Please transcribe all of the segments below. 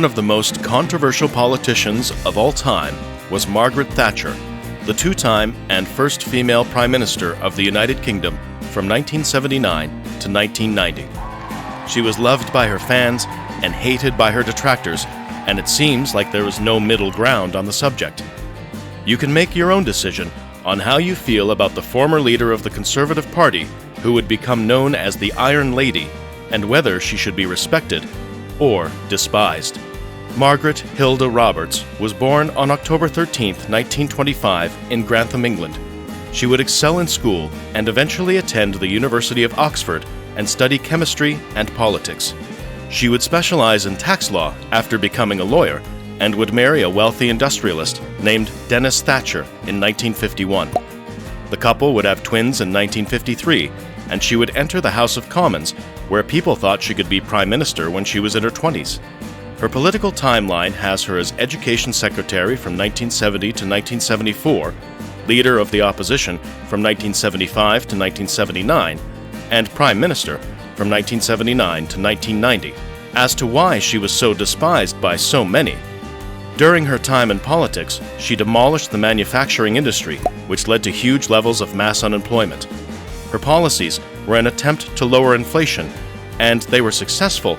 One of the most controversial politicians of all time was Margaret Thatcher, the two-time and first female Prime Minister of the United Kingdom from 1979 to 1990. She was loved by her fans and hated by her detractors, and it seems like there was no middle ground on the subject. You can make your own decision on how you feel about the former leader of the Conservative Party, who would become known as the Iron Lady, and whether she should be respected or despised. Margaret Hilda Roberts was born on October 13, 1925, in Grantham, England. She would excel in school and eventually attend the University of Oxford and study chemistry and politics. She would specialize in tax law after becoming a lawyer and would marry a wealthy industrialist named Dennis Thatcher in 1951. The couple would have twins in 1953, and she would enter the House of Commons, where people thought she could be Prime Minister when she was in her 20s. Her political timeline has her as Education Secretary from 1970 to 1974, Leader of the Opposition from 1975 to 1979, and Prime Minister from 1979 to 1990. As to why she was so despised by so many, during her time in politics, she demolished the manufacturing industry, which led to huge levels of mass unemployment. Her policies were an attempt to lower inflation, and they were successful,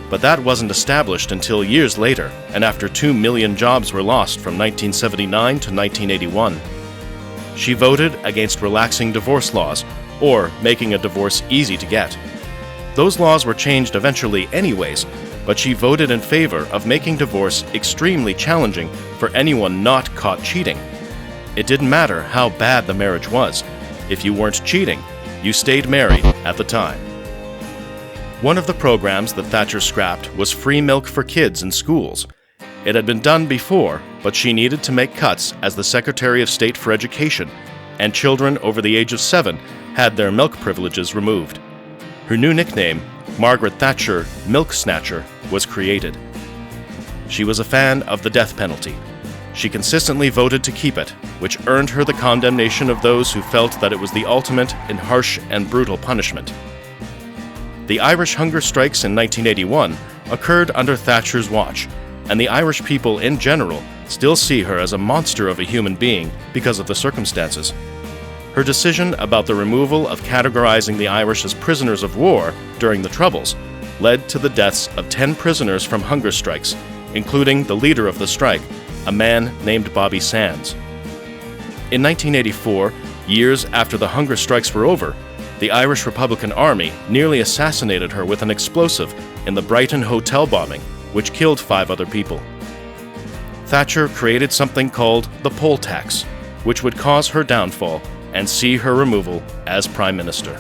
but that wasn't established until years later, and after 2 million jobs were lost from 1979 to 1981. She voted against relaxing divorce laws, or making a divorce easy to get. Those laws were changed eventually anyways, but she voted in favor of making divorce extremely challenging for anyone not caught cheating. It didn't matter how bad the marriage was. If you weren't cheating, you stayed married at the time. One of the programs that Thatcher scrapped was free milk for kids in schools. It had been done before, but she needed to make cuts as the Secretary of State for Education, and children over the age of 7 had their milk privileges removed. Her new nickname, Margaret Thatcher Milk Snatcher, was created. She was a fan of the death penalty. She consistently voted to keep it, which earned her the condemnation of those who felt that it was the ultimate in harsh and brutal punishment. The Irish hunger strikes in 1981 occurred under Thatcher's watch, and the Irish people in general still see her as a monster of a human being because of the circumstances. Her decision about the removal of categorizing the Irish as prisoners of war during the Troubles led to the deaths of 10 prisoners from hunger strikes, including the leader of the strike, a man named Bobby Sands. In 1984, years after the hunger strikes were over, the Irish Republican Army nearly assassinated her with an explosive in the Brighton hotel bombing, which killed 5 other people. Thatcher created something called the poll tax, which would cause her downfall and see her removal as Prime Minister.